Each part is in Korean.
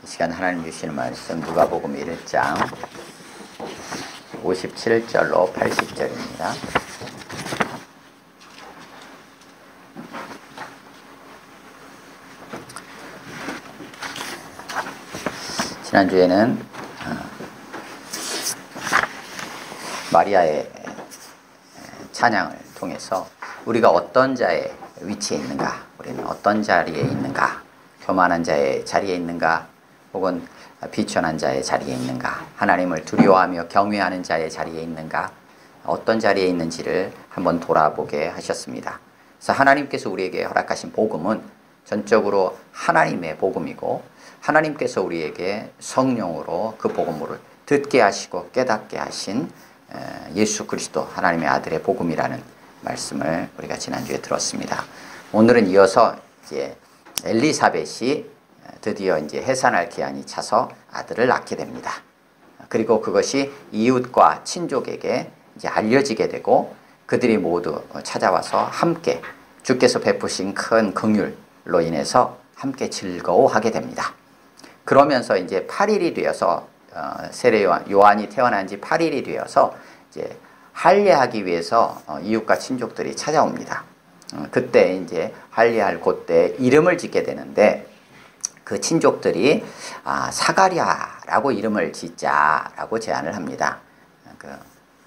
이 시간 하나님 주시는 말씀 누가복음 1장 57절로 80절입니다. 지난주에는 마리아의 찬양을 통해서 우리가 어떤 자의 위치에 있는가, 우리는 어떤 자리에 있는가, 교만한 자의 자리에 있는가, 혹은 비천한 자의 자리에 있는가, 하나님을 두려워하며 경외하는 자의 자리에 있는가, 어떤 자리에 있는지를 한번 돌아보게 하셨습니다. 그래서 하나님께서 우리에게 허락하신 복음은 전적으로 하나님의 복음이고, 하나님께서 우리에게 성령으로 그 복음을 듣게 하시고 깨닫게 하신 예수 그리스도 하나님의 아들의 복음이라는 말씀을 우리가 지난주에 들었습니다. 오늘은 이어서 이제 엘리사벳이 드디어 이제 해산할 기한이 차서 아들을 낳게 됩니다. 그리고 그것이 이웃과 친족에게 이제 알려지게 되고, 그들이 모두 찾아와서 함께 주께서 베푸신 큰 긍휼로 인해서 함께 즐거워하게 됩니다. 그러면서 이제 8일이 되어서 세례 요한이 태어난 지 8일이 되어서 이제 할례하기 위해서 이웃과 친족들이 찾아옵니다. 그때 이제 할례할 그때 이름을 짓게 되는데, 그 친족들이 사가랴라고 이름을 짓자라고 제안을 합니다.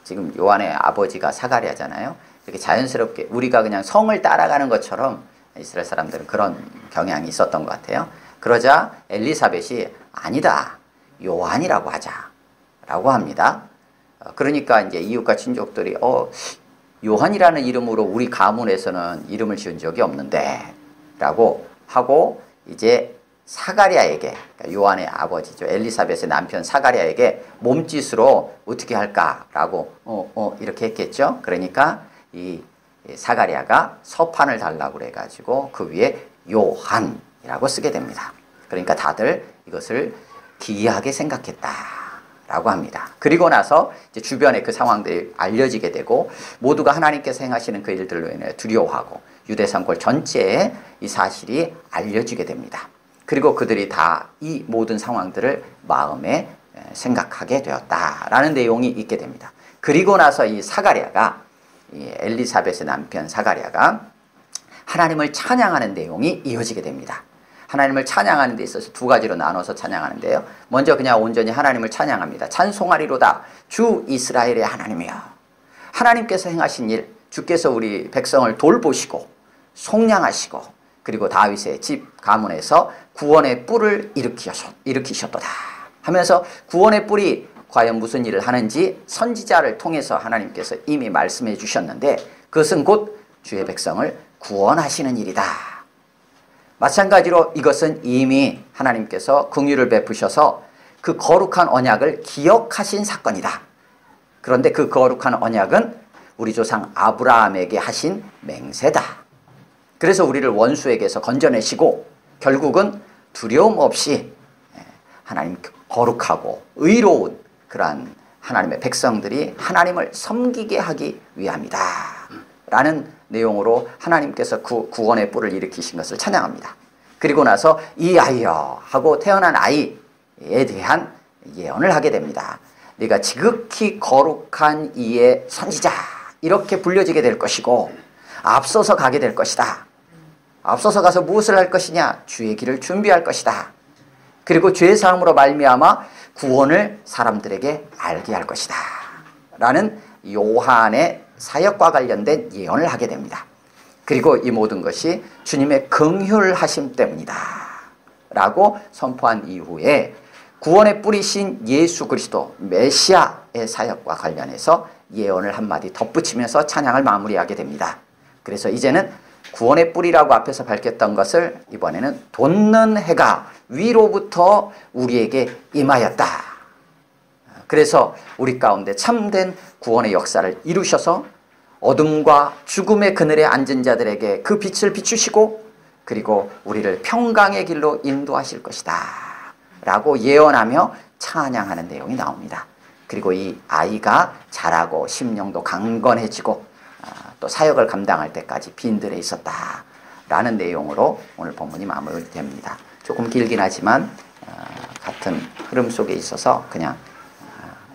지금 요한의 아버지가 사가랴잖아요. 이렇게 자연스럽게 우리가 그냥 성을 따라가는 것처럼 이스라엘 사람들은 그런 경향이 있었던 것 같아요. 그러자 엘리사벳이 아니다, 요한이라고 하자라고 합니다. 그러니까 이제 이웃과 친족들이 요한이라는 이름으로 우리 가문에서는 이름을 지은 적이 없는데 라고 하고, 이제 사가랴에게, 그러니까 요한의 아버지죠, 엘리사벳의 남편 사가랴에게 몸짓으로 어떻게 할까라고 이렇게 했겠죠. 그러니까 이 사가랴가 서판을 달라고 그래가지고 그 위에 요한이라고 쓰게 됩니다. 그러니까 다들 이것을 기이하게 생각했다라고 합니다. 그리고 나서 이제 주변의 그 상황들이 알려지게 되고, 모두가 하나님께서 행하시는 그 일들로 인해 두려워하고 유대 성골 전체에 이 사실이 알려지게 됩니다. 그리고 그들이 다 이 모든 상황들을 마음에 생각하게 되었다라는 내용이 있게 됩니다. 그리고 나서 이 사가랴가, 이 엘리사벳의 남편 사가랴가 하나님을 찬양하는 내용이 이어지게 됩니다. 하나님을 찬양하는 데 있어서 두 가지로 나눠서 찬양하는데요. 먼저 그냥 온전히 하나님을 찬양합니다. 찬송하리로다 주 이스라엘의 하나님이여. 하나님께서 행하신 일, 주께서 우리 백성을 돌보시고 속량하시고, 그리고 다윗의 집 가문에서 구원의 뿔을 일으키셨도다 하면서 구원의 뿔이 과연 무슨 일을 하는지 선지자를 통해서 하나님께서 이미 말씀해 주셨는데, 그것은 곧 주의 백성을 구원하시는 일이다. 마찬가지로 이것은 이미 하나님께서 긍휼을 베푸셔서 그 거룩한 언약을 기억하신 사건이다. 그런데 그 거룩한 언약은 우리 조상 아브라함에게 하신 맹세다. 그래서 우리를 원수에게서 건져내시고 결국은 두려움 없이 하나님 거룩하고 의로운 그러한 하나님의 백성들이 하나님을 섬기게 하기 위함이다 라는 내용으로 하나님께서 구원의 뿔을 일으키신 것을 찬양합니다. 그리고 나서 이 아이여 하고 태어난 아이에 대한 예언을 하게 됩니다. 네가 지극히 거룩한 이의 선지자 이렇게 불려지게 될 것이고, 앞서서 가게 될 것이다. 앞서서 가서 무엇을 할 것이냐? 주의 길을 준비할 것이다. 그리고 죄 사함으로 말미암아 구원을 사람들에게 알게 할 것이다 라는 요한의 사역과 관련된 예언을 하게 됩니다. 그리고 이 모든 것이 주님의 긍휼하심 때문이다 라고 선포한 이후에 구원의 뿌리신 예수 그리스도 메시아의 사역과 관련해서 예언을 한마디 덧붙이면서 찬양을 마무리하게 됩니다. 그래서 이제는 구원의 뿌리라고 앞에서 밝혔던 것을 이번에는 돋는 해가 위로부터 우리에게 임하였다. 그래서 우리 가운데 참된 구원의 역사를 이루셔서 어둠과 죽음의 그늘에 앉은 자들에게 그 빛을 비추시고, 그리고 우리를 평강의 길로 인도하실 것이다 라고 예언하며 찬양하는 내용이 나옵니다. 그리고 이 아이가 자라고 심령도 강건해지고 또 사역을 감당할 때까지 빈들에 있었다라는 내용으로 오늘 본문이 마무리됩니다. 조금 길긴 하지만 같은 흐름 속에 있어서 그냥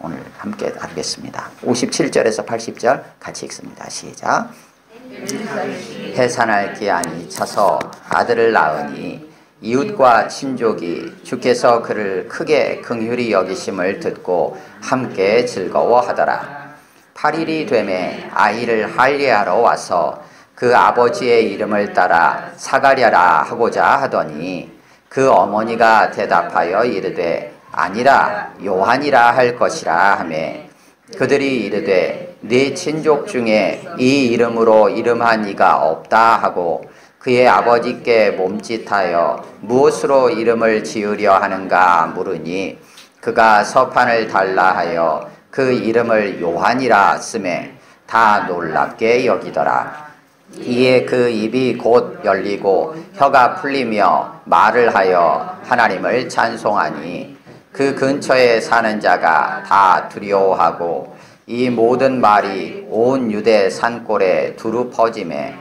오늘 함께 다루겠습니다. 57절에서 80절 같이 읽습니다. 시작. 해산할 기한이 차서 아들을 낳으니 이웃과 친족이 주께서 그를 크게 긍휼히 여기심을 듣고 함께 즐거워하더라. 8일이 되매 아이를 할례하러 와서 그 아버지의 이름을 따라 사가랴라 하고자 하더니 그 어머니가 대답하여 이르되 아니라 요한이라 할 것이라 하매 그들이 이르되 네 친족 중에 이 이름으로 이름한 이가 없다 하고 그의 아버지께 몸짓하여 무엇으로 이름을 지으려 하는가 물으니 그가 서판을 달라 하여 그 이름을 요한이라 쓰매 다 놀랍게 여기더라. 이에 그 입이 곧 열리고 혀가 풀리며 말을 하여 하나님을 찬송하니 그 근처에 사는 자가 다 두려워하고 이 모든 말이 온 유대 산골에 두루 퍼지매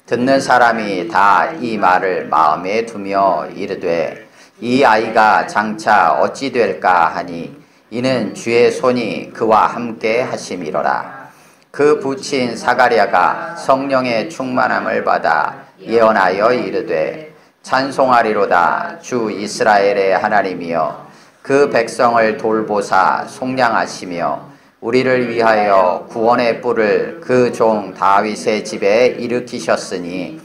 듣는 사람이 다 이 말을 마음에 두며 이르되 이 아이가 장차 어찌 될까 하니 이는 주의 손이 그와 함께 하심이로라. 그 부친 사가랴가 성령의 충만함을 받아 예언하여 이르되 찬송하리로다 주 이스라엘의 하나님이여 그 백성을 돌보사 속량하시며 우리를 위하여 구원의 뿔을 그 종 다윗의 집에 일으키셨으니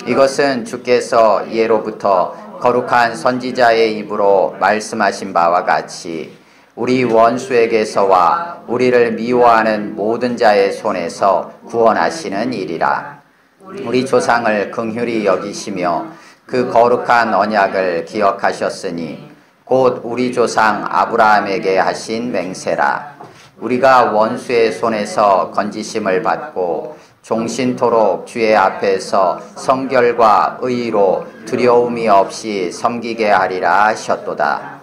이것은 주께서 예로부터 거룩한 선지자의 입으로 말씀하신 바와 같이 우리 원수에게서와 우리를 미워하는 모든 자의 손에서 구원하시는 일이라. 우리 조상을 긍휼히 여기시며 그 거룩한 언약을 기억하셨으니 곧 우리 조상 아브라함에게 하신 맹세라. 우리가 원수의 손에서 건지심을 받고 종신토록 주의 앞에서 성결과 의로 두려움이 없이 섬기게 하리라 하셨도다.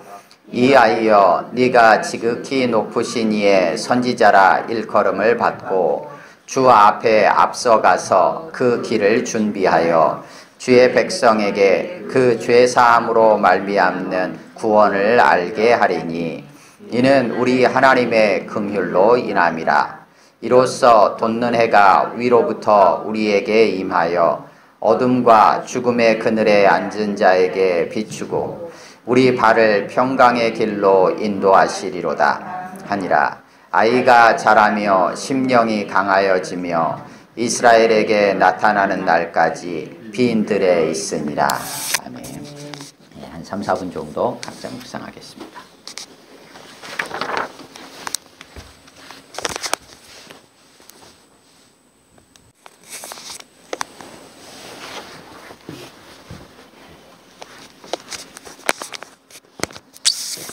이 아이여 네가 지극히 높으신 이의 선지자라 일컬음을 받고 주 앞에 앞서가서 그 길을 준비하여 주의 백성에게 그 죄사함으로 말미암는 구원을 알게 하리니 이는 우리 하나님의 긍휼로 인함이라. 이로써 돋는 해가 위로부터 우리에게 임하여 어둠과 죽음의 그늘에 앉은 자에게 비추고 우리 발을 평강의 길로 인도하시리로다 하니라. 아이가 자라며 심령이 강하여지며 이스라엘에게 나타나는 날까지 빈들에 있으니라. 아멘. 한 3, 4분 정도 각자 묵상하겠습니다.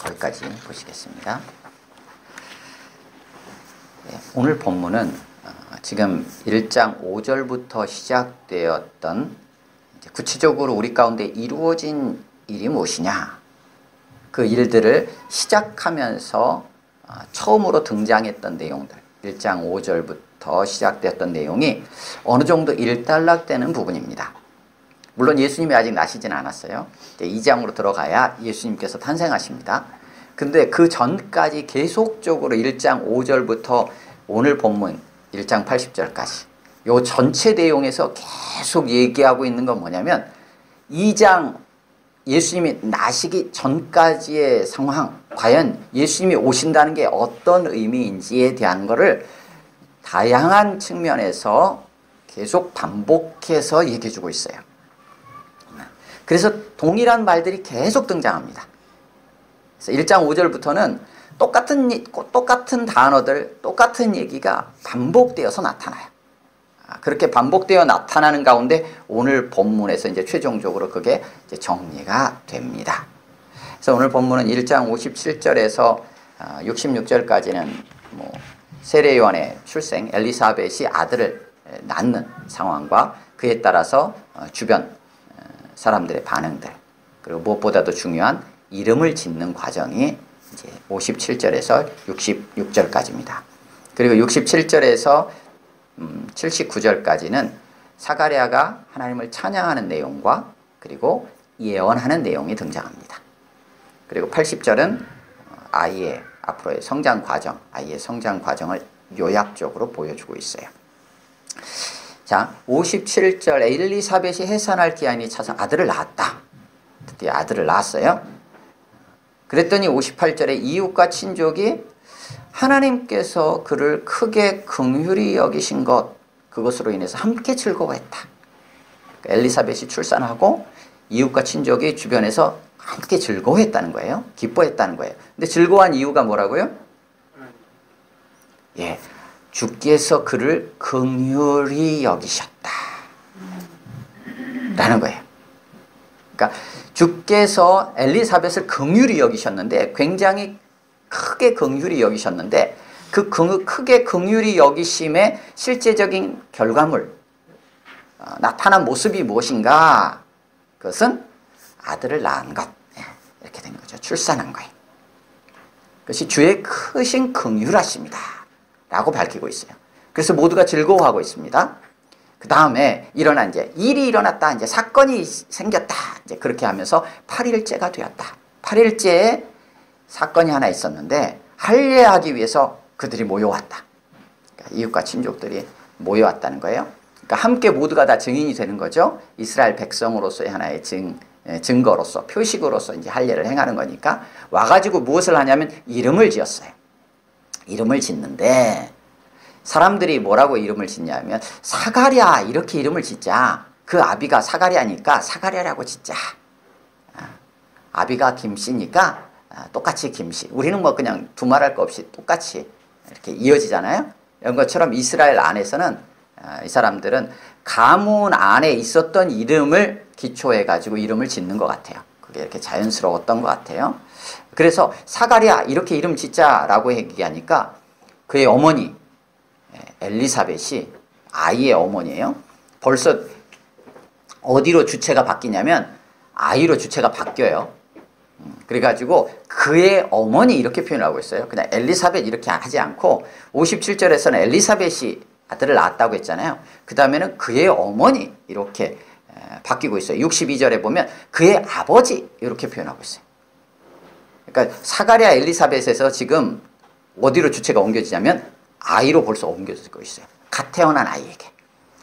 거기까지 보시겠습니다. 오늘 본문은 지금 1장 5절부터 시작되었던 구체적으로 우리 가운데 이루어진 일이 무엇이냐, 그 일들을 시작하면서 처음으로 등장했던 내용들, 1장 5절부터 시작되었던 내용이 어느 정도 일단락되는 부분입니다. 물론 예수님이 아직 나시진 않았어요. 이제 2장으로 들어가야 예수님께서 탄생하십니다. 근데 그 전까지 계속적으로 1장 5절부터 오늘 본문 1장 80절까지 요 전체 내용에서 계속 얘기하고 있는 건 뭐냐면 2장 예수님이 나시기 전까지의 상황, 과연 예수님이 오신다는 게 어떤 의미인지에 대한 거를 다양한 측면에서 계속 반복해서 얘기해 주고 있어요. 그래서 동일한 말들이 계속 등장합니다. 그래서 1장 5절부터는 똑같은 단어들, 똑같은 얘기가 반복되어서 나타나요. 그렇게 반복되어 나타나는 가운데 오늘 본문에서 이제 최종적으로 그게 이제 정리가 됩니다. 그래서 오늘 본문은 1장 57절에서 66절까지는 세례요한의 출생, 엘리사벳이 아들을 낳는 상황과 그에 따라서 주변 사람들의 반응들, 그리고 무엇보다도 중요한 이름을 짓는 과정이 이제 57절에서 66절까지입니다. 그리고 67절에서 79절까지는 사가랴가 하나님을 찬양하는 내용과 그리고 예언하는 내용이 등장합니다. 그리고 80절은 아이의 앞으로의 성장 과정, 아이의 성장 과정을 요약적으로 보여주고 있어요. 자, 57절 엘리사벳이 해산할 기한이 차서 아들을 낳았다. 드디어 아들을 낳았어요. 그랬더니 58절에 이웃과 친족이 하나님께서 그를 크게 긍휼히 여기신 것, 그것으로 인해서 함께 즐거워했다. 엘리사벳이 출산하고 이웃과 친족이 주변에서 함께 즐거워했다는 거예요. 기뻐했다는 거예요. 근데 즐거워한 이유가 뭐라고요? 예, 주께서 그를 긍휼히 여기셨다 라는 거예요. 그러니까 주께서 엘리사벳을 긍휼히 여기셨는데, 굉장히 크게 긍휼히 여기셨는데, 그 크게 긍휼히 여기심의 실제적인 결과물, 나타난 모습이 무엇인가? 그것은 아들을 낳은 것, 이렇게 된 거죠. 출산한 거예요. 그것이 주의 크신 긍휼하심이다 라고 밝히고 있어요. 그래서 모두가 즐거워하고 있습니다. 그 다음에 이제 일이 일어났다, 이제 사건이 생겼다, 이제 그렇게 하면서 8일째가 되었다. 8일째에 사건이 하나 있었는데 할례하기 위해서 그들이 모여왔다. 그러니까 이웃과 친족들이 모여왔다는 거예요. 그러니까 함께 모두가 다 증인이 되는 거죠. 이스라엘 백성으로서의 하나의 증거로서, 표식으로서 이제 할례를 행하는 거니까 와가지고 무엇을 하냐면 이름을 지었어요. 이름을 짓는데 사람들이 뭐라고 이름을 짓냐면 사가랴, 이렇게 이름을 짓자. 그 아비가 사가랴니까 사가랴라고 짓자. 아비가 김씨니까 똑같이 김씨. 우리는 뭐 그냥 두말할 거 없이 똑같이 이렇게 이어지잖아요. 이런 것처럼 이스라엘 안에서는 이 사람들은 가문 안에 있었던 이름을 기초해 가지고 이름을 짓는 것 같아요. 그게 이렇게 자연스러웠던 것 같아요. 그래서 사가랴, 이렇게 이름 짓자라고 얘기하니까 그의 어머니 엘리사벳이, 아이의 어머니예요. 벌써 어디로 주체가 바뀌냐면 아이로 주체가 바뀌어요. 그래가지고 그의 어머니 이렇게 표현을 하고 있어요. 그냥 엘리사벳 이렇게 하지 않고 57절에서는 엘리사벳이 아들을 낳았다고 했잖아요. 그 다음에는 그의 어머니 이렇게 바뀌고 있어요. 62절에 보면 그의 아버지 이렇게 표현하고 있어요. 그러니까 사가랴 엘리사벳에서 지금 어디로 주체가 옮겨지냐면 아이로 벌써 옮겨지고 있어요. 갓 태어난 아이에게.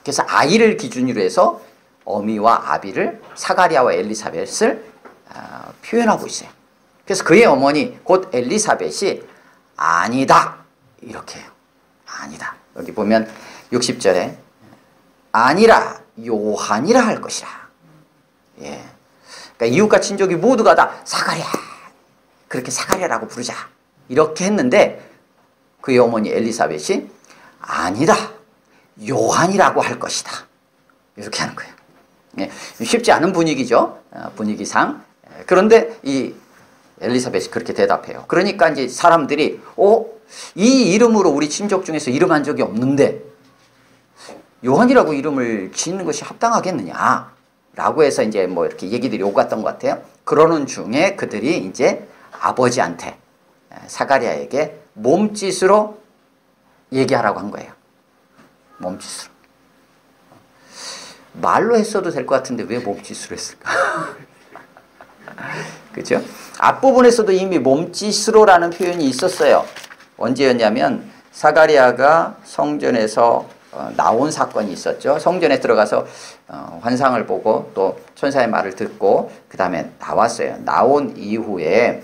그래서 아이를 기준으로 해서 어미와 아비를, 사가랴와 엘리사벳을 표현하고 있어요. 그래서 그의 어머니 곧 엘리사벳이 아니다 이렇게 해요. 아니다. 여기 보면 60절에 아니라 요한이라 할 것이라. 예. 그러니까 이웃과 친족이 모두가 다 사가랴, 그렇게 사가랴라고 부르자 이렇게 했는데 그의 어머니 엘리사벳이 아니다, 요한이라고 할 것이다 이렇게 하는 거예요. 예. 쉽지 않은 분위기죠. 분위기상. 그런데 이 엘리사벳이 그렇게 대답해요. 그러니까 이제 사람들이 이 이름으로 우리 친족 중에서 이름한 적이 없는데 요한이라고 이름을 짓는 것이 합당하겠느냐 라고 해서 이제 뭐 이렇게 얘기들이 오갔던 것 같아요. 그러는 중에 그들이 이제 아버지한테, 사가랴에게 몸짓으로 얘기하라고 한 거예요. 몸짓으로. 말로 했어도 될 것 같은데 왜 몸짓으로 했을까? 그죠? 앞부분에서도 이미 몸짓으로라는 표현이 있었어요. 언제였냐면 사가랴가 성전에서 나온 사건이 있었죠. 성전에 들어가서 환상을 보고 또 천사의 말을 듣고 그 다음에 나왔어요. 나온 이후에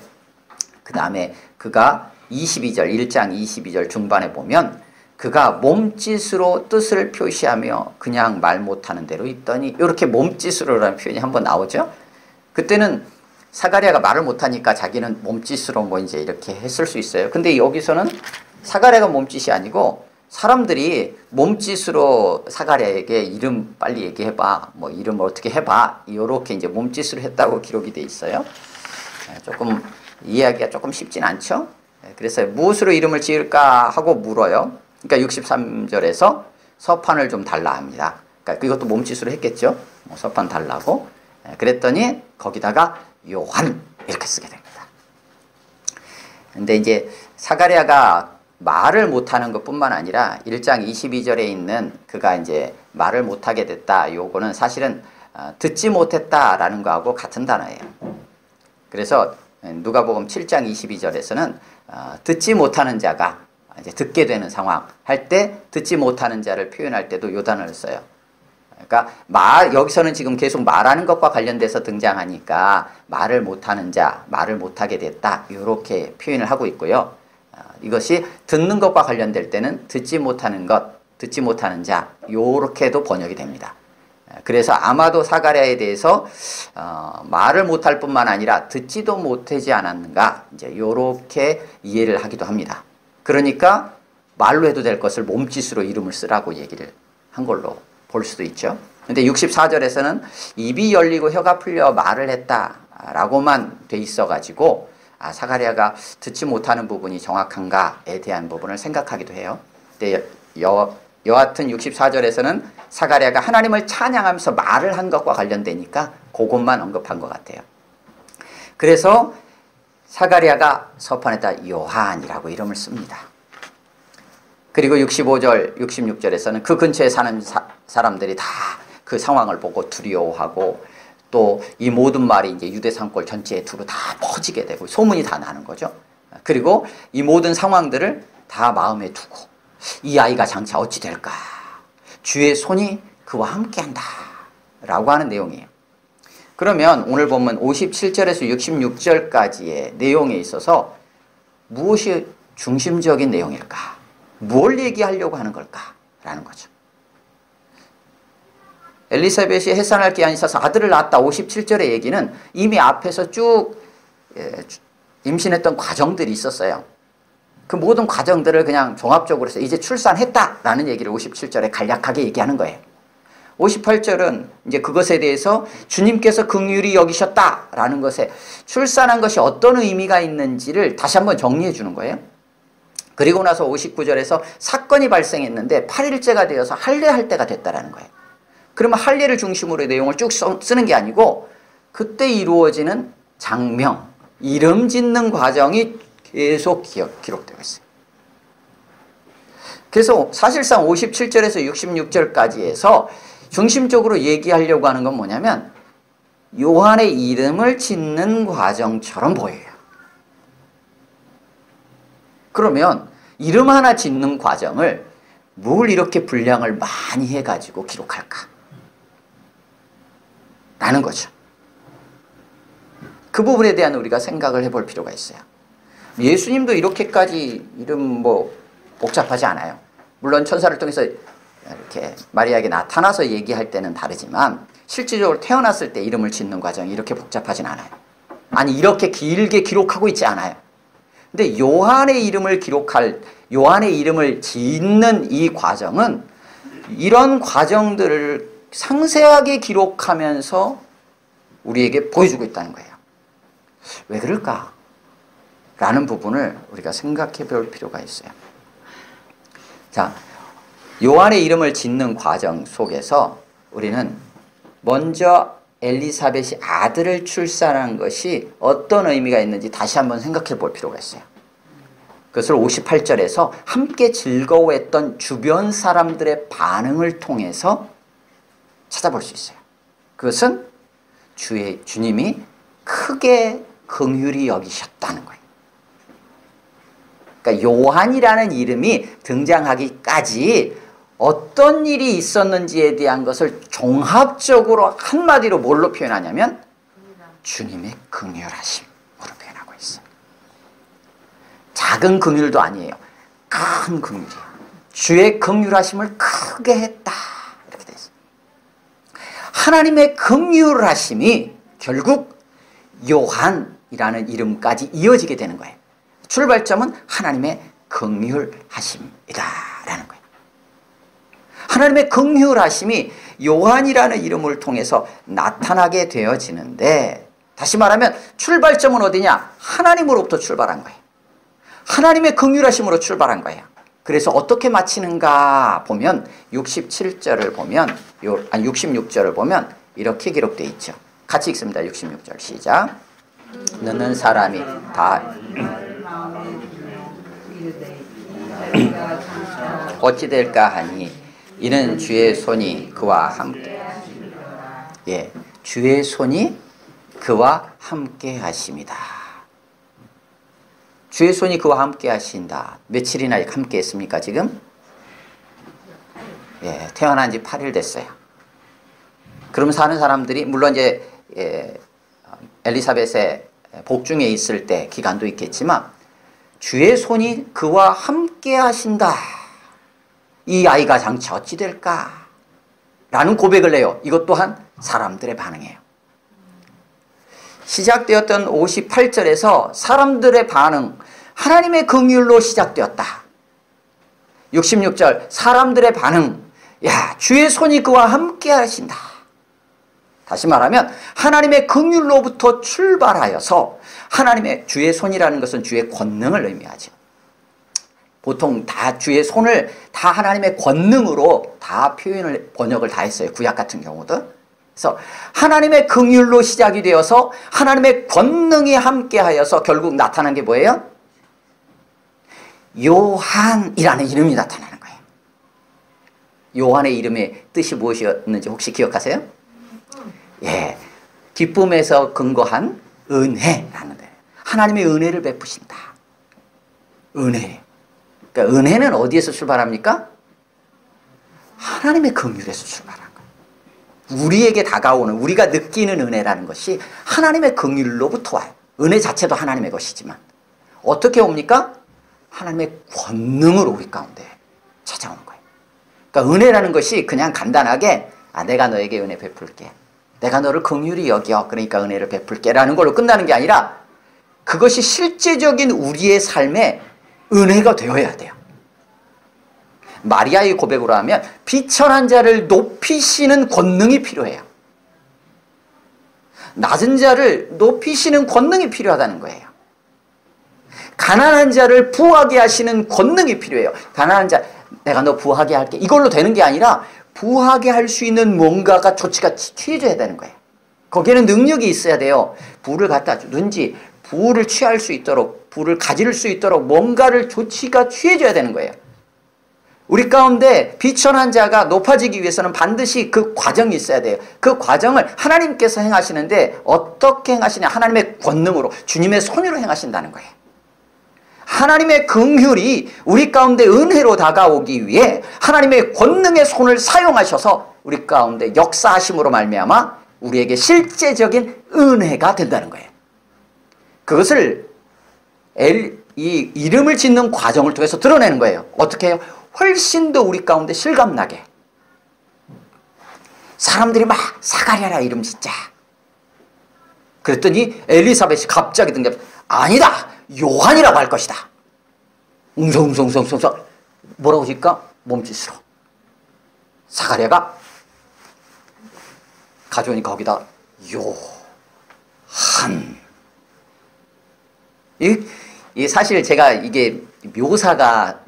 그 다음에 그가 22절, 1장 22절 중반에 보면 그가 몸짓으로 뜻을 표시하며 그냥 말 못하는 대로 있더니, 이렇게 몸짓으로라는 표현이 한번 나오죠. 그때는 사가랴가 말을 못하니까 자기는 몸짓으로 뭐 이제 이렇게 했을 수 있어요. 근데 여기서는 사가랴가 몸짓이 아니고 사람들이 몸짓으로 사가랴에게 이름 빨리 얘기해봐, 뭐 이름을 어떻게 해봐, 이렇게 이제 몸짓으로 했다고 기록이 돼 있어요. 조금 이해하기가 조금 쉽진 않죠. 그래서 무엇으로 이름을 지을까 하고 물어요. 그러니까 63절에서 서판을 좀 달라 합니다. 그러니까 이것도 몸짓으로 했겠죠. 서판 달라고. 그랬더니 거기다가 요한 이렇게 쓰게 됩니다. 근데 이제 사가랴가 말을 못하는 것뿐만 아니라 1장 22절에 있는 그가 이제 말을 못하게 됐다, 요거는 사실은 듣지 못했다라는 거하고 같은 단어예요. 그래서 누가복음 7장 22절에서는 듣지 못하는 자가 이제 듣게 되는 상황 할 때 듣지 못하는 자를 표현할 때도 요단을 써요. 그러니까 여기서는 지금 계속 말하는 것과 관련돼서 등장하니까 말을 못하는 자, 말을 못하게 됐다 이렇게 표현을 하고 있고요. 이것이 듣는 것과 관련될 때는 듣지 못하는 것, 듣지 못하는 자 이렇게도 번역이 됩니다. 그래서 아마도 사가랴에 대해서 말을 못할 뿐만 아니라 듣지도 못하지 않았는가 이제 이렇게 이해를 하기도 합니다. 그러니까 말로 해도 될 것을 몸짓으로 이름을 쓰라고 얘기를 한 걸로 볼 수도 있죠. 근데 64절에서는 입이 열리고 혀가 풀려 말을 했다라고만 돼 있어가지고 사가랴가 듣지 못하는 부분이 정확한가에 대한 부분을 생각하기도 해요. 근데 여하튼 64절에서는 사가랴가 하나님을 찬양하면서 말을 한 것과 관련되니까 그것만 언급한 것 같아요. 그래서 사가랴가 서판에다 요한이라고 이름을 씁니다. 그리고 65절, 66절에서는 그 근처에 사는 사람들이 다 그 상황을 보고 두려워하고 또 이 모든 말이 이제 유대 산골 전체에 두루 다 퍼지게 되고 소문이 다 나는 거죠. 그리고 이 모든 상황들을 다 마음에 두고 이 아이가 장차 어찌 될까? 주의 손이 그와 함께한다 라고 하는 내용이에요. 그러면 오늘 보면 57절에서 66절까지의 내용에 있어서 무엇이 중심적인 내용일까? 뭘 얘기하려고 하는 걸까? 라는 거죠. 엘리사벳이 해산할 기한이 있어서 아들을 낳았다 57절의 얘기는 이미 앞에서 쭉 임신했던 과정들이 있었어요. 그 모든 과정들을 그냥 종합적으로 해서 이제 출산했다라는 얘기를 57절에 간략하게 얘기하는 거예요. 58절은 이제 그것에 대해서 주님께서 긍휼히 여기셨다라는 것에 출산한 것이 어떤 의미가 있는지를 다시 한번 정리해 주는 거예요. 그리고 나서 59절에서 사건이 발생했는데 8일째가 되어서 할례할 때가 됐다라는 거예요. 그러면 할례를 중심으로 내용을 쭉 쓰는 게 아니고 그때 이루어지는 장명, 이름 짓는 과정이 계속 기록되고 있어요. 그래서 사실상 57절에서 66절까지에서 중심적으로 얘기하려고 하는 건 뭐냐면 요한의 이름을 짓는 과정처럼 보여요. 그러면 이름 하나 짓는 과정을 뭘 이렇게 분량을 많이 해가지고 기록할까? 라는 거죠. 그 부분에 대한 우리가 생각을 해볼 필요가 있어요. 예수님도 이렇게까지 이름 뭐 복잡하지 않아요. 물론 천사를 통해서 이렇게 마리아에게 나타나서 얘기할 때는 다르지만 실질적으로 태어났을 때 이름을 짓는 과정이 이렇게 복잡하진 않아요. 아니 이렇게 길게 기록하고 있지 않아요. 근데 요한의 이름을 요한의 이름을 짓는 이 과정은 이런 과정들을 상세하게 기록하면서 우리에게 보여주고 있다는 거예요. 왜 그럴까? 라는 부분을 우리가 생각해 볼 필요가 있어요. 자, 요한의 이름을 짓는 과정 속에서 우리는 먼저 엘리사벳이 아들을 출산한 것이 어떤 의미가 있는지 다시 한번 생각해 볼 필요가 있어요. 그것을 58절에서 함께 즐거워했던 주변 사람들의 반응을 통해서 찾아볼 수 있어요. 그것은 주님이 크게 긍휼히 여기셨다는 거예요. 그러니까 요한이라는 이름이 등장하기까지 어떤 일이 있었는지에 대한 것을 종합적으로 한마디로 뭘로 표현하냐면 주님의 긍휼하심으로 표현하고 있어요. 작은 긍휼도 아니에요. 큰 긍휼이에요. 주의 긍휼하심을 크게 했다. 이렇게 돼 있어요. 하나님의 긍휼하심이 결국 요한이라는 이름까지 이어지게 되는 거예요. 출발점은 하나님의 긍휼하심이다라는 거예요. 하나님의 긍휼하심이 요한이라는 이름을 통해서 나타나게 되어지는데 다시 말하면 출발점은 어디냐? 하나님으로부터 출발한 거예요. 하나님의 긍휼하심으로 출발한 거예요. 그래서 어떻게 마치는가 보면 67절을 보면 66절을 보면 이렇게 기록되어 있죠. 같이 읽습니다. 66절 시작. 너는 사람이 다 어찌 될까 하니 이는 주의 손이 그와 함께 주의 손이 그와 함께 하심이다. 주의 손이 그와 함께 하신다. 며칠이나 함께 했습니까 지금? 예, 태어난 지 8일 됐어요. 그럼 사는 사람들이 물론 이제 엘리사벳의 복중에 있을 때 기간도 있겠지만 주의 손이 그와 함께 하신다. 이 아이가 장차 어찌 될까? 라는 고백을 해요. 이것 또한 사람들의 반응이에요. 시작되었던 58절에서 사람들의 반응, 하나님의 긍휼로 시작되었다. 66절 사람들의 반응, 야, 주의 손이 그와 함께 하신다. 다시 말하면 하나님의 긍휼로부터 출발하여서 하나님의 주의 손이라는 것은 주의 권능을 의미하죠. 보통 다 주의 손을 다 하나님의 권능으로 다 표현을 번역을 다 했어요. 구약 같은 경우도. 그래서 하나님의 긍휼로 시작이 되어서 하나님의 권능이 함께하여서 결국 나타난 게 뭐예요? 요한이라는 이름이 나타나는 거예요. 요한의 이름의 뜻이 무엇이었는지 혹시 기억하세요? 예, 기쁨에서 근거한 은혜라는 거예요. 하나님의 은혜를 베푸신다. 은혜. 그러니까 은혜는 어디에서 출발합니까? 하나님의 긍휼에서 출발한 거예요. 우리에게 다가오는, 우리가 느끼는 은혜라는 것이 하나님의 긍휼로부터 와요. 은혜 자체도 하나님의 것이지만 어떻게 옵니까? 하나님의 권능으로 우리 가운데 찾아오는 거예요. 그러니까 은혜라는 것이 그냥 간단하게 내가 너에게 은혜 베풀게, 내가 너를 긍휼히 여겨, 그러니까 은혜를 베풀게 라는 걸로 끝나는 게 아니라 그것이 실제적인 우리의 삶에 은혜가 되어야 돼요. 마리아의 고백으로 하면 비천한 자를 높이시는 권능이 필요해요. 낮은 자를 높이시는 권능이 필요하다는 거예요. 가난한 자를 부하게 하시는 권능이 필요해요. 가난한 자, 내가 너 부하게 할게, 이걸로 되는 게 아니라 부하게 할 수 있는 뭔가가 조치가 취해져야 되는 거예요. 거기에는 능력이 있어야 돼요. 부를 갖다 주든지 부를 취할 수 있도록, 부를 가질 수 있도록 뭔가를 조치가 취해져야 되는 거예요. 우리 가운데 비천한 자가 높아지기 위해서는 반드시 그 과정이 있어야 돼요. 그 과정을 하나님께서 행하시는데 어떻게 행하시냐? 하나님의 권능으로, 주님의 손으로 행하신다는 거예요. 하나님의 긍휼이 우리 가운데 은혜로 다가오기 위해 하나님의 권능의 손을 사용하셔서 우리 가운데 역사하심으로 말미암아 우리에게 실제적인 은혜가 된다는 거예요. 그것을 이 이름을 짓는 과정을 통해서 드러내는 거예요. 어떻게 해요? 훨씬 더 우리 가운데 실감나게. 사람들이 막 사가랴라 이름 짓자. 그랬더니 엘리사벳이 갑자기 등장. 아니다, 요한이라고 할 것이다. 웅성웅성웅성웅성 뭐라고 질까? 몸짓으로. 사가랴가 가져오니까 거기다 요한. 이 사실 제가 이게 묘사가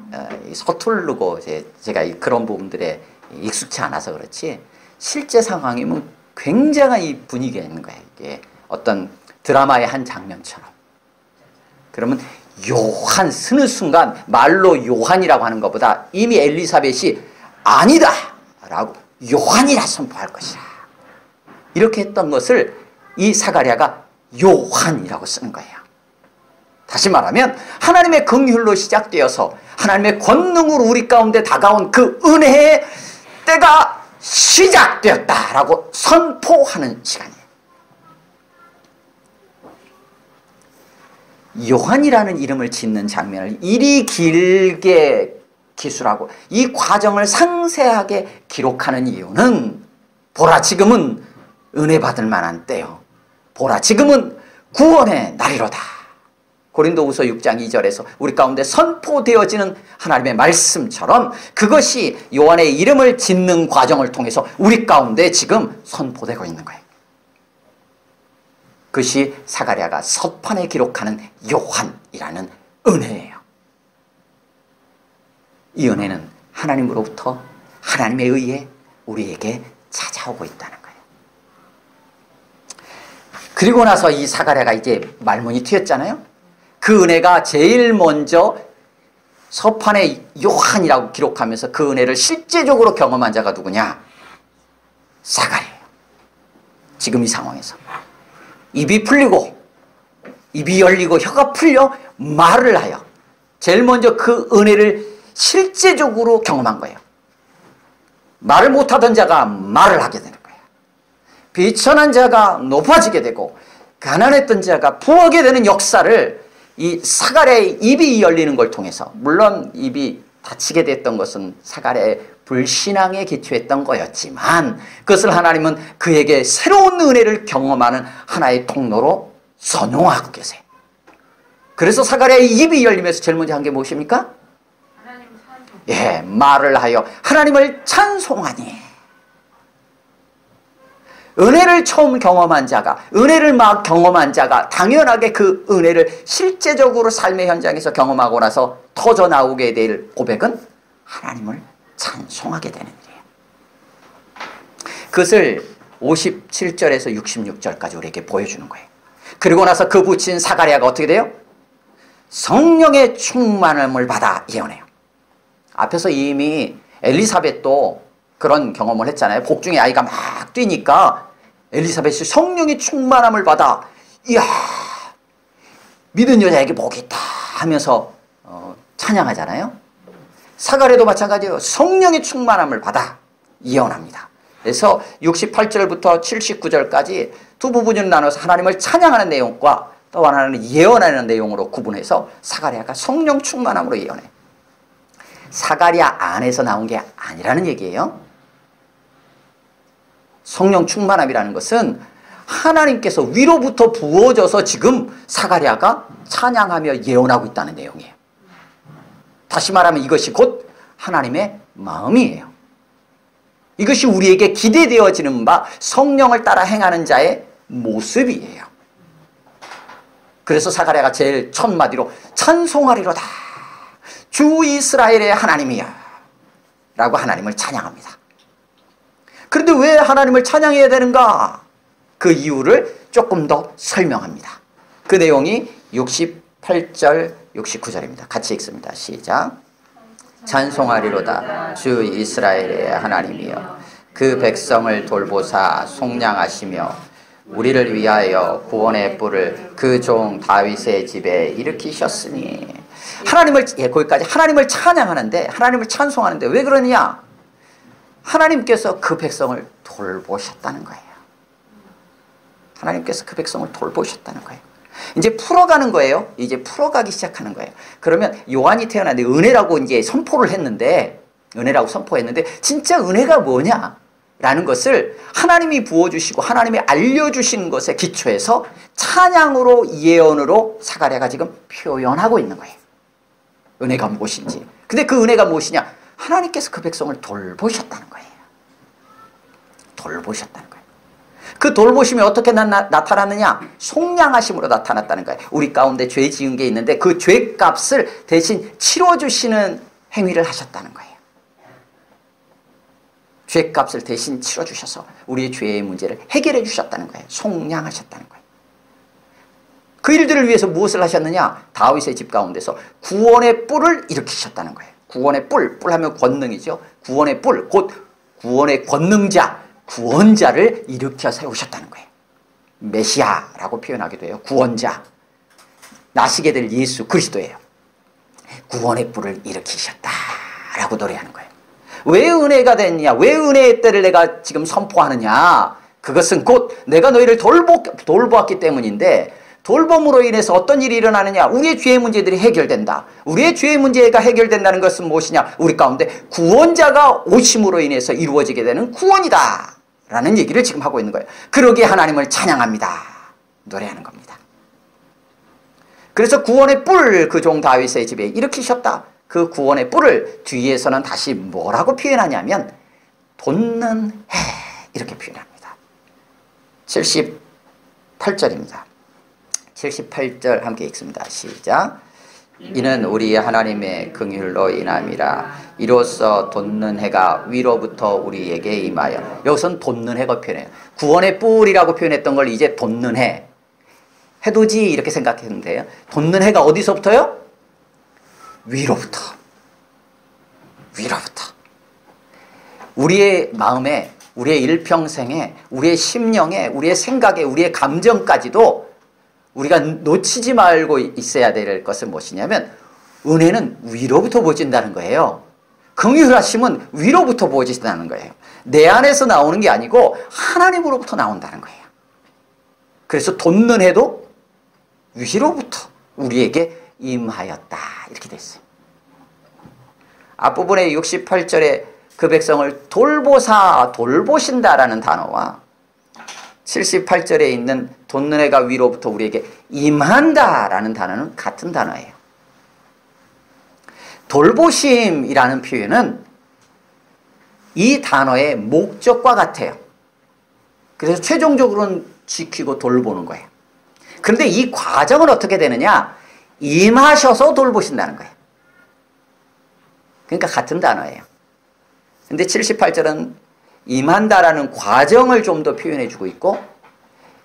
서투르고 제가 그런 부분들에 익숙치 않아서 그렇지 실제 상황이면 굉장한 이 분위기가 있는 거예요. 이게 어떤 드라마의 한 장면처럼. 그러면 요한 쓰는 순간 말로 요한이라고 하는 것보다 이미 엘리사벳이 아니다 라고 요한이라 선포할 것이다. 이렇게 했던 것을 이 사가랴가 요한이라고 쓰는 거예요. 다시 말하면 하나님의 긍휼로 시작되어서 하나님의 권능으로 우리 가운데 다가온 그 은혜의 때가 시작되었다라고 선포하는 시간이에요. 요한이라는 이름을 짓는 장면을 이리 길게 기술하고 이 과정을 상세하게 기록하는 이유는 보라 지금은 은혜 받을 만한 때요. 보라 지금은 구원의 날이로다. 고린도후서 6장 2절에서 우리 가운데 선포되어지는 하나님의 말씀처럼 그것이 요한의 이름을 짓는 과정을 통해서 우리 가운데 지금 선포되고 있는 거예요. 그것이 사가랴가 서판에 기록하는 요한이라는 은혜예요. 이 은혜는 하나님으로부터 하나님에 의해 우리에게 찾아오고 있다는 거예요. 그리고 나서 이 사가랴가 이제 말문이 트였잖아요. 그 은혜가 제일 먼저 서판에 요한이라고 기록하면서 그 은혜를 실제적으로 경험한 자가 누구냐? 사가랴예요. 지금 이 상황에서 입이 풀리고 입이 열리고 혀가 풀려 말을 하여 제일 먼저 그 은혜를 실제적으로 경험한 거예요. 말을 못하던 자가 말을 하게 되는 거예요. 비천한 자가 높아지게 되고 가난했던 자가 부하게 되는 역사를 이 사가랴의 입이 열리는 걸 통해서, 물론 입이 닫히게 됐던 것은 사가랴의 불신앙에 기초했던 거였지만 그것을 하나님은 그에게 새로운 은혜를 경험하는 하나의 통로로 선용하고 계세요. 그래서 사가랴의 입이 열리면서 제일 먼저 한 게 무엇입니까? 하나님 찬송. 예, 말을 하여 하나님을 찬송하니. 은혜를 처음 경험한 자가, 은혜를 막 경험한 자가 당연하게 그 은혜를 실제적으로 삶의 현장에서 경험하고 나서 터져 나오게 될 고백은 하나님을 찬송하게 되는 일이에요. 그것을 57절에서 66절까지 우리에게 보여주는 거예요. 그리고 나서 그 부친 사가랴가 어떻게 돼요? 성령의 충만함을 받아 예언해요. 앞에서 이미 엘리사벳도 그런 경험을 했잖아요. 복중에 아이가 막 뛰니까 엘리사벳이 성령의 충만함을 받아, 이야, 믿은 여자에게 복이 있다 하면서 찬양하잖아요. 사가랴도 마찬가지예요. 성령의 충만함을 받아 예언합니다. 그래서 68절부터 79절까지 두 부분으로 나눠서 하나님을 찬양하는 내용과 또 하나는 예언하는 내용으로 구분해서 사가랴가 성령 충만함으로 예언해. 사가랴 안에서 나온 게 아니라는 얘기예요. 성령 충만함이라는 것은 하나님께서 위로부터 부어져서 지금 사가랴가 찬양하며 예언하고 있다는 내용이에요. 다시 말하면 이것이 곧 하나님의 마음이에요. 이것이 우리에게 기대되어지는 바 성령을 따라 행하는 자의 모습이에요. 그래서 사가랴가 제일 첫 마디로 찬송하리로다. 주 이스라엘의 하나님이야 라고 하나님을 찬양합니다. 그런데 왜 하나님을 찬양해야 되는가? 그 이유를 조금 더 설명합니다. 그 내용이 68절, 69절입니다. 같이 읽습니다. 시작. 찬송하리로다 주 이스라엘의 하나님이여 그 백성을 돌보사 속량하시며 우리를 위하여 구원의 뿔을 그 종 다윗의 집에 일으키셨으니. 하나님을, 거기까지 하나님을 찬양하는데, 하나님을 찬송하는데 왜 그러느냐? 하나님께서 그 백성을 돌보셨다는 거예요. 하나님께서 그 백성을 돌보셨다는 거예요. 이제 풀어가는 거예요. 이제 풀어가기 시작하는 거예요. 그러면 요한이 태어났는데 은혜라고 이제 선포를 했는데, 은혜라고 선포했는데 진짜 은혜가 뭐냐? 라는 것을 하나님이 부어주시고 하나님이 알려주시는 것에 기초해서 찬양으로 예언으로 사가랴가 지금 표현하고 있는 거예요. 은혜가 무엇인지. 근데 그 은혜가 무엇이냐? 하나님께서 그 백성을 돌보셨다는 거예요. 돌보셨다는 거예요. 그 돌보심이 어떻게 나타났느냐? 속량하심으로 나타났다는 거예요. 우리 가운데 죄 지은 게 있는데 그 죄값을 대신 치러주시는 행위를 하셨다는 거예요. 죄값을 대신 치러주셔서 우리의 죄의 문제를 해결해 주셨다는 거예요. 속량하셨다는 거예요. 그 일들을 위해서 무엇을 하셨느냐? 다윗의 집 가운데서 구원의 뿔을 일으키셨다는 거예요. 구원의 뿔, 뿔하면 권능이죠. 구원의 뿔, 곧 구원의 권능자, 구원자를 일으켜 세우셨다는 거예요. 메시아라고 표현하기도 해요. 구원자, 나시게 될 예수 그리스도예요. 구원의 뿔을 일으키셨다라고 노래하는 거예요. 왜 은혜가 됐냐? 왜 은혜의 때를 내가 지금 선포하느냐? 그것은 곧 내가 너희를 돌보았기 때문인데, 돌봄으로 인해서 어떤 일이 일어나느냐? 우리의 죄의 문제들이 해결된다. 우리의 죄의 문제가 해결된다는 것은 무엇이냐? 우리 가운데 구원자가 오심으로 인해서 이루어지게 되는 구원이다 라는 얘기를 지금 하고 있는 거예요. 그러기에 하나님을 찬양합니다. 노래하는 겁니다. 그래서 구원의 뿔, 그 종 다윗의 집에 일으키셨다. 그 구원의 뿔을 뒤에서는 다시 뭐라고 표현하냐면 돋는 해 이렇게 표현합니다. 78절입니다. 78절 함께 읽습니다. 시작. 이는 우리 하나님의 긍휼로 인함이라. 이로써 돋는 해가 위로부터 우리에게 임하여. 여기서는 돋는 해가 표현해요. 구원의 뿔이라고 표현했던 걸 이제 돋는 해. 해돋이 이렇게 생각했는데요. 돋는 해가 어디서부터요? 위로부터. 위로부터. 우리의 마음에, 우리의 일평생에, 우리의 심령에, 우리의 생각에, 우리의 감정까지도 우리가 놓치지 말고 있어야 될 것은 무엇이냐면 은혜는 위로부터 부어진다는 거예요. 긍휼하심은 위로부터 부어진다는 거예요. 내 안에서 나오는 게 아니고 하나님으로부터 나온다는 거예요. 그래서 돕는 해도 위로부터 우리에게 임하였다 이렇게 됐어요. 앞부분에 68절에 그 백성을 돌보신다라는 단어와 78절에 있는 돕는 해가 위로부터 우리에게 임한다라는 단어는 같은 단어예요. 돌보심이라는 표현은 이 단어의 목적과 같아요. 그래서 최종적으로는 지키고 돌보는 거예요. 그런데 이 과정은 어떻게 되느냐? 임하셔서 돌보신다는 거예요. 그러니까 같은 단어예요. 근데 78절은 임한다라는 과정을 좀 더 표현해주고 있고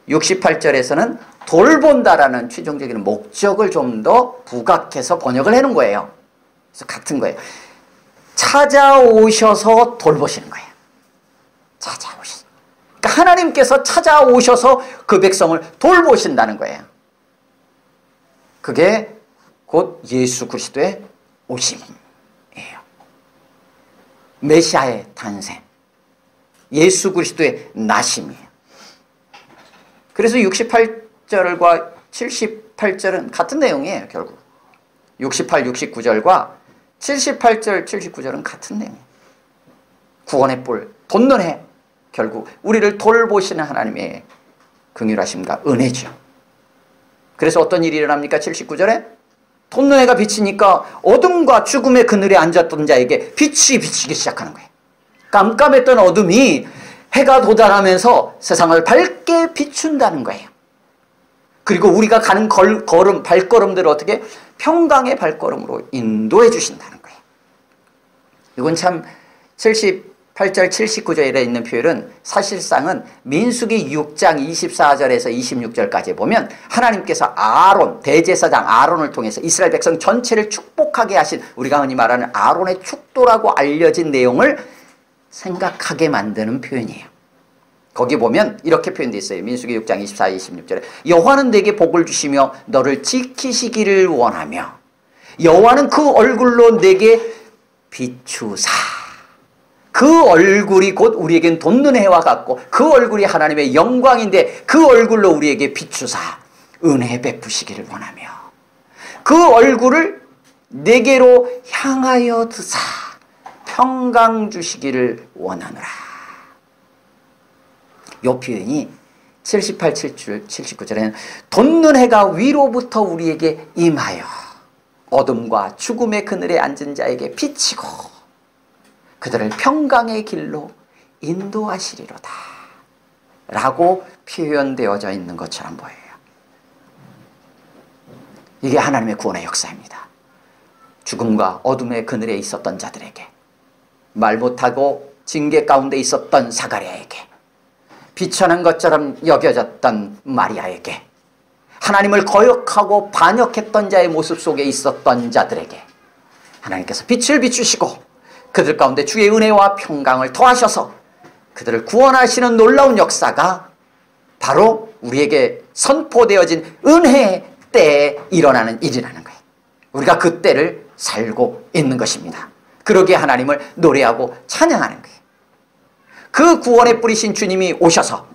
68절에서는 돌본다라는 최종적인 목적을 좀 더 부각해서 번역을 해놓은 거예요. 그래서 같은 거예요. 찾아오셔서 돌보시는 거예요. 찾아오셔서. 그러니까 하나님께서 찾아오셔서 그 백성을 돌보신다는 거예요. 그게 곧 예수 그리스도의 오심이에요. 메시아의 탄생. 예수 그리스도의 나심이에요. 그래서 68절과 78절은 같은 내용이에요. 결국 68, 69절과 78절, 79절은 같은 내용이에요. 구원의 뿔, 돕는 해. 결국 우리를 돌보시는 하나님의 긍휼하심과 은혜죠. 그래서 어떤 일이 일어납니까? 79절에 돕는 해가 비치니까 어둠과 죽음의 그늘에 앉았던 자에게 빛이 비치기 시작하는 거예요. 깜깜했던 어둠이 해가 도달하면서 세상을 밝게 비춘다는 거예요. 그리고 우리가 가는 발걸음들을 어떻게 평강의 발걸음으로 인도해 주신다는 거예요. 이건 참 78절 79절에 있는 표현은 사실상은 민수기 6장 24절에서 26절까지 보면 하나님께서 대제사장 아론을 통해서 이스라엘 백성 전체를 축복하게 하신 우리가 흔히 말하는 아론의 축도라고 알려진 내용을 생각하게 만드는 표현이에요. 거기 보면 이렇게 표현되어 있어요. 민수기 6장 24, 26절에 여호와는 내게 복을 주시며 너를 지키시기를 원하며 여호와는 그 얼굴로 내게 비추사. 그 얼굴이 곧 우리에겐 돕는 해와 같고 그 얼굴이 하나님의 영광인데 그 얼굴로 우리에게 비추사 은혜 베푸시기를 원하며 그 얼굴을 내게로 향하여 드사 평강 주시기를 원하노라. 이 표현이 78, 79절에는 돕는 해가 위로부터 우리에게 임하여 어둠과 죽음의 그늘에 앉은 자에게 비치고 그들을 평강의 길로 인도하시리로다 라고 표현되어져 있는 것처럼 보여요. 이게 하나님의 구원의 역사입니다. 죽음과 어둠의 그늘에 있었던 자들에게, 말 못하고 징계 가운데 있었던 사가랴에게, 비천한 것처럼 여겨졌던 마리아에게, 하나님을 거역하고 반역했던 자의 모습 속에 있었던 자들에게 하나님께서 빛을 비추시고 그들 가운데 주의 은혜와 평강을 더하셔서 그들을 구원하시는 놀라운 역사가 바로 우리에게 선포되어진 은혜의 때에 일어나는 일이라는 거예요. 우리가 그 때를 살고 있는 것입니다. 그러기에 하나님을 노래하고 찬양하는 거예요. 그 구원에 뿌리신 주님이 오셔서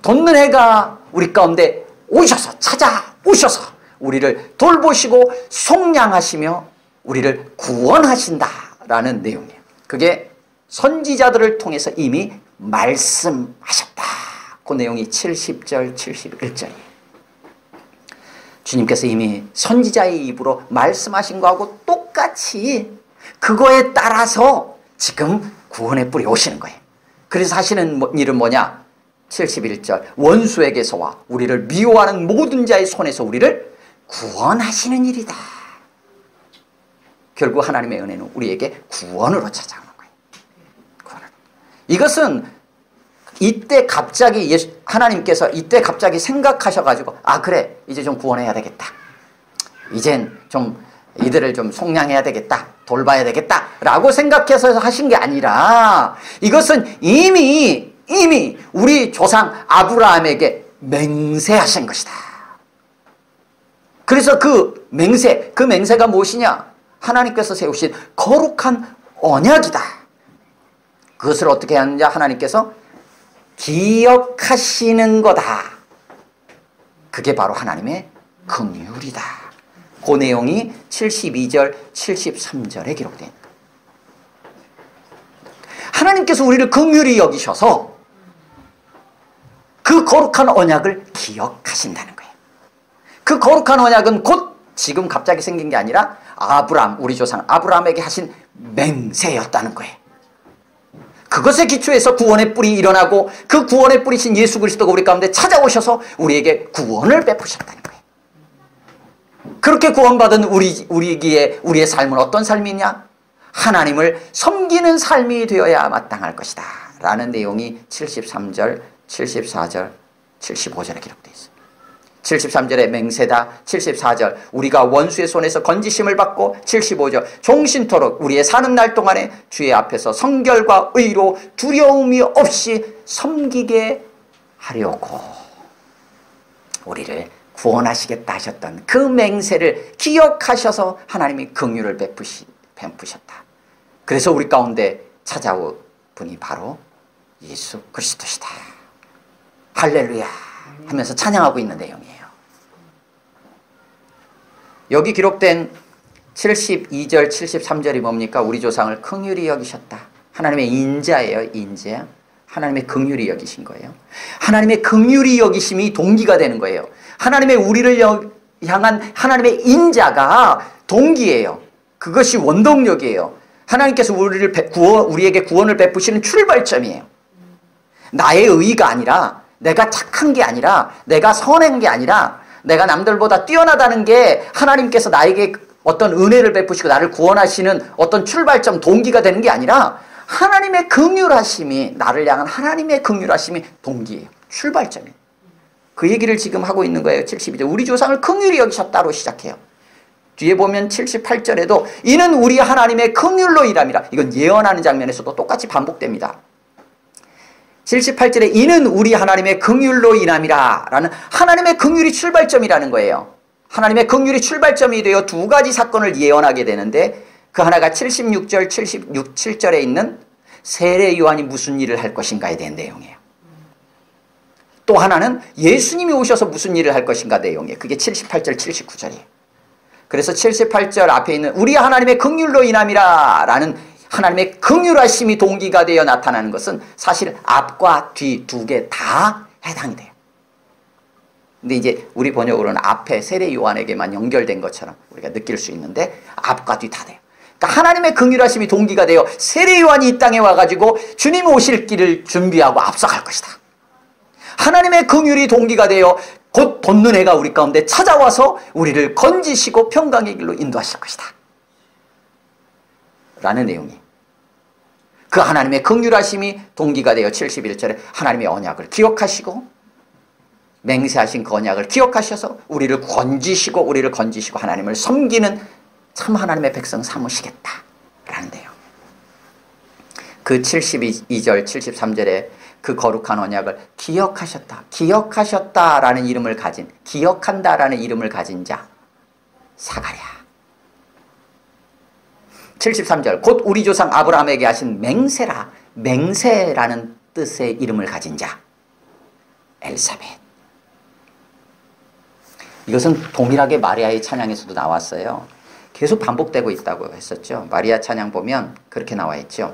돕는 해가 우리 가운데 오셔서 찾아오셔서 우리를 돌보시고 속량하시며 우리를 구원하신다라는 내용이에요. 그게 선지자들을 통해서 이미 말씀하셨다. 그 내용이 70절, 71절이에요. 주님께서 이미 선지자의 입으로 말씀하신 거하고 똑같이 그거에 따라서 지금 구원의 뿔이 오시는 거예요. 그래서 하시는 일은 뭐냐? 71절 원수에게서와 우리를 미워하는 모든 자의 손에서 우리를 구원하시는 일이다. 결국 하나님의 은혜는 우리에게 구원으로 찾아오는 거예요. 구원을. 이것은 이때 갑자기 하나님께서 이때 갑자기 생각하셔가지고 아 그래 이제 좀 구원해야 되겠다. 이젠 좀 이들을 좀 속량해야 되겠다. 돌봐야 되겠다. 라고 생각해서 하신 게 아니라 이것은 이미 우리 조상 아브라함에게 맹세하신 것이다. 그래서 그 맹세가 무엇이냐? 하나님께서 세우신 거룩한 언약이다. 그것을 어떻게 하느냐? 하나님께서 기억하시는 거다. 그게 바로 하나님의 긍휼이다. 그 내용이 72절, 73절에 기록되어 있는 거예요. 하나님께서 우리를 긍휼히 여기셔서 그 거룩한 언약을 기억하신다는 거예요. 그 거룩한 언약은 곧 지금 갑자기 생긴 게 아니라 우리 조상 아브라함에게 하신 맹세였다는 거예요. 그것에 기초해서 구원의 뿔이 일어나고 그 구원의 뿔이신 예수 그리스도가 우리 가운데 찾아오셔서 우리에게 구원을 베푸셨다는 거예요. 그렇게 구원받은 우리의 삶은 어떤 삶이냐? 하나님을 섬기는 삶이 되어야 마땅할 것이다 라는 내용이 73절, 74절, 75절에 기록되어 있습니다. 73절에 맹세다. 74절 우리가 원수의 손에서 건지심을 받고 75절 종신토록 우리의 사는 날 동안에 주의 앞에서 성결과 의로 두려움이 없이 섬기게 하려고 우리를 구원하시겠다 하셨던 그 맹세를 기억하셔서 하나님이 긍휼을 베푸셨다. 그래서 우리 가운데 찾아온 분이 바로 예수 그리스도시다. 할렐루야 하면서 찬양하고 있는 내용이에요. 여기 기록된 72절 73절이 뭡니까? 우리 조상을 긍휼히 여기셨다. 하나님의 인자예요. 인자. 하나님의 긍휼히 여기신 거예요. 하나님의 긍휼히 여기심이 동기가 되는 거예요. 하나님의 우리를 향한 하나님의 인자가 동기예요. 그것이 원동력이에요. 하나님께서 우리에게 구원을 베푸시는 출발점이에요. 나의 의의가 아니라, 내가 착한 게 아니라, 내가 선한 게 아니라, 내가 남들보다 뛰어나다는 게 하나님께서 나에게 어떤 은혜를 베푸시고 나를 구원하시는 어떤 출발점, 동기가 되는 게 아니라 하나님의 긍휼하심이, 나를 향한 하나님의 긍휼하심이 동기예요. 출발점이에요. 그 얘기를 지금 하고 있는 거예요. 72절. 우리 조상을 긍휼히 여기셨다로 시작해요. 뒤에 보면 78절에도 이는 우리 하나님의 긍휼로 일함이라. 이건 예언하는 장면에서도 똑같이 반복됩니다. 78절에 이는 우리 하나님의 긍휼로 인함이라 라는 하나님의 긍휼이 출발점이라는 거예요. 하나님의 긍휼이 출발점이 되어 두 가지 사건을 예언하게 되는데 그 하나가 76절, 7절에 있는 세례 요한이 무슨 일을 할 것인가에 대한 내용이에요. 또 하나는 예수님이 오셔서 무슨 일을 할 것인가 내용이에요. 그게 78절, 79절이에요. 그래서 78절 앞에 있는 우리 하나님의 긍휼로 인함이라 라는 하나님의 긍휼하심이 동기가 되어 나타나는 것은 사실 앞과 뒤 두 개 다 해당이 돼요. 근데 이제 우리 번역으로는 앞에 세례 요한에게만 연결된 것처럼 우리가 느낄 수 있는데 앞과 뒤 다 돼요. 그러니까 하나님의 긍휼하심이 동기가 되어 세례 요한이 이 땅에 와가지고 주님 오실 길을 준비하고 앞서갈 것이다. 하나님의 긍휼이 동기가 되어 곧 돋는 해가 우리 가운데 찾아와서 우리를 건지시고 평강의 길로 인도하실 것이다 라는 내용이 그 하나님의 긍휼하심이 동기가 되어 71절에 하나님의 언약을 기억하시고 맹세하신 그 언약을 기억하셔서 우리를 건지시고 하나님을 섬기는 참 하나님의 백성 삼으시겠다 라는 내용. 그 72절 73절에 그 거룩한 언약을 기억하셨다라는 이름을 가진, 기억한다라는 이름을 가진 자 사가랴. 73절 곧 우리 조상 아브라함에게 하신 맹세라는 뜻의 이름을 가진 자 엘사벳. 이것은 동일하게 마리아의 찬양에서도 나왔어요. 계속 반복되고 있다고 했었죠. 마리아 찬양 보면 그렇게 나와 있죠.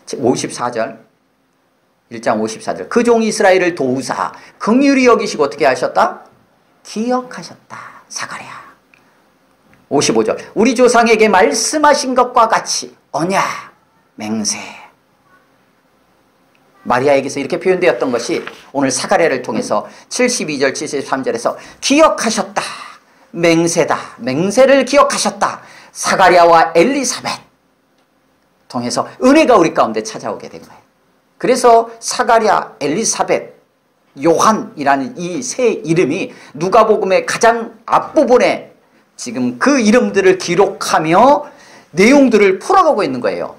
54절 1장 54절 그 종 이스라엘을 도우사 긍휼히 여기시고 어떻게 하셨다? 기억하셨다. 사가랴. 55절 우리 조상에게 말씀하신 것과 같이 언약, 맹세. 마리아에게서 이렇게 표현되었던 것이 오늘 사가랴를 통해서 72절 73절에서 기억하셨다. 맹세다. 맹세를 기억하셨다. 사가랴와 엘리사벳 통해서 은혜가 우리 가운데 찾아오게 된 거예요. 그래서 사가랴, 엘리사벳, 요한이라는 이 세 이름이 누가복음의 가장 앞부분에 지금 그 이름들을 기록하며 내용들을 풀어가고 있는 거예요.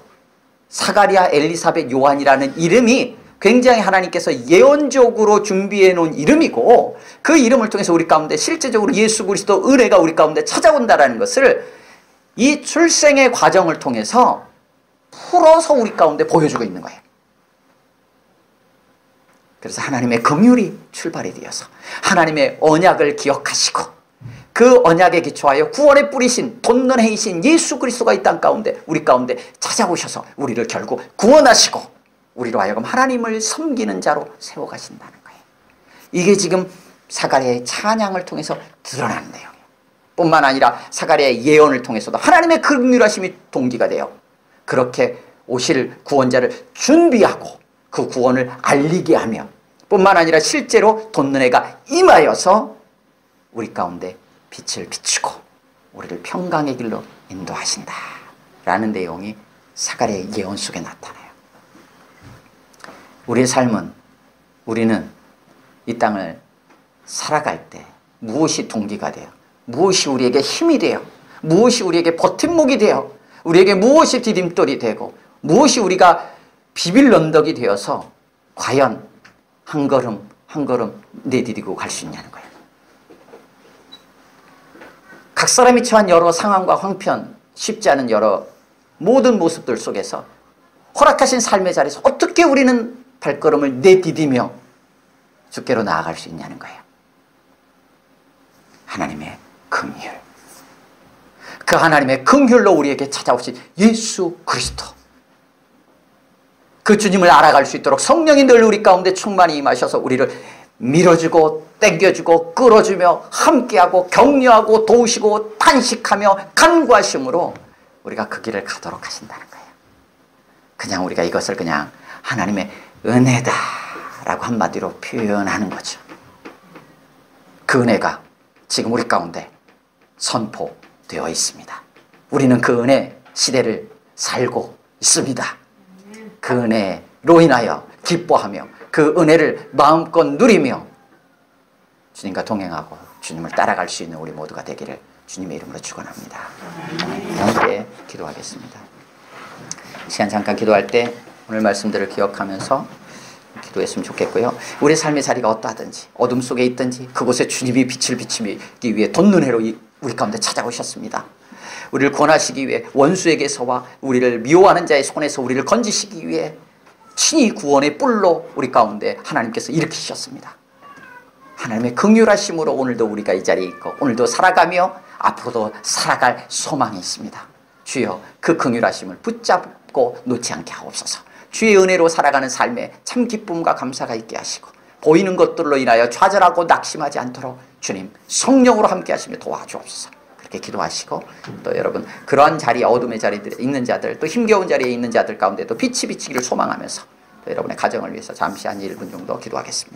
사가랴, 엘리사벳, 요한이라는 이름이 굉장히 하나님께서 예언적으로 준비해 놓은 이름이고, 그 이름을 통해서 우리 가운데 실제적으로 예수 그리스도 은혜가 우리 가운데 찾아온다라는 것을 이 출생의 과정을 통해서 풀어서 우리 가운데 보여주고 있는 거예요. 그래서 하나님의 긍휼이 출발이 되어서 하나님의 언약을 기억하시고, 그 언약에 기초하여 구원의 뿌리신 돋는 해이신 예수 그리스도가 이 땅 가운데 우리 가운데 찾아오셔서 우리를 결국 구원하시고 우리로 하여금 하나님을 섬기는 자로 세워가신다는 거예요. 이게 지금 사가랴의 찬양을 통해서 드러나는 내용이에요. 뿐만 아니라 사가랴의 예언을 통해서도 하나님의 긍휼하심이 동기가 되어 그렇게 오실 구원자를 준비하고 그 구원을 알리게 하며, 뿐만 아니라 실제로 돋는 해가 임하여서 우리 가운데 빛을 비추고 우리를 평강의 길로 인도하신다 라는 내용이 사가랴의 예언 속에 나타나요. 우리의 삶은, 우리는 이 땅을 살아갈 때 무엇이 동기가 돼요? 무엇이 우리에게 힘이 돼요? 무엇이 우리에게 버팀목이 돼요? 우리에게 무엇이 디딤돌이 되고 무엇이 우리가 비빌 언덕이 되어서 과연 한 걸음 한 걸음 내디디고 갈 수 있냐는 거예요. 각 사람이 처한 여러 상황과 형편, 쉽지 않은 여러 모든 모습들 속에서 허락하신 삶의 자리에서 어떻게 우리는 발걸음을 내디디며 주께로 나아갈 수 있냐는 거예요. 하나님의 긍휼. 그 하나님의 긍휼로 우리에게 찾아오신 예수 그리스도. 그 주님을 알아갈 수 있도록 성령이 늘 우리 가운데 충만히 임하셔서 우리를 밀어주고 땡겨주고 끌어주며 함께하고 격려하고 도우시고 탄식하며 간구하심으로 우리가 그 길을 가도록 하신다는 거예요. 그냥 우리가 이것을 그냥 하나님의 은혜다라고 한마디로 표현하는 거죠. 그 은혜가 지금 우리 가운데 선포되어 있습니다. 우리는 그 은혜 시대를 살고 있습니다. 그 은혜로 인하여 기뻐하며 그 은혜를 마음껏 누리며 주님과 동행하고 주님을 따라갈 수 있는 우리 모두가 되기를 주님의 이름으로 축원합니다. 함께 기도하겠습니다. 시간 잠깐 기도할 때 오늘 말씀들을 기억하면서 기도했으면 좋겠고요. 우리 삶의 자리가 어떠하든지 어둠 속에 있든지 그곳에 주님이 빛을 비추기 위해 돋는 해로 우리 가운데 찾아오셨습니다. 우리를 구원하시기 위해 원수에게서와 우리를 미워하는 자의 손에서 우리를 건지시기 위해 친히 구원의 뿔로 우리 가운데 하나님께서 일으키셨습니다. 하나님의 긍휼하심으로 오늘도 우리가 이 자리에 있고 오늘도 살아가며 앞으로도 살아갈 소망이 있습니다. 주여 그 긍휼하심을 붙잡고 놓지 않게 하옵소서. 주의 은혜로 살아가는 삶에 참 기쁨과 감사가 있게 하시고 보이는 것들로 인하여 좌절하고 낙심하지 않도록 주님 성령으로 함께 하시며 도와주옵소서. 그렇게 기도하시고 또 여러분 그러한 자리에 어둠의 자리에 있는 자들 또 힘겨운 자리에 있는 자들 가운데도 빛이 비치기를 소망하면서 또 여러분의 가정을 위해서 잠시 한 1분 정도 기도하겠습니다.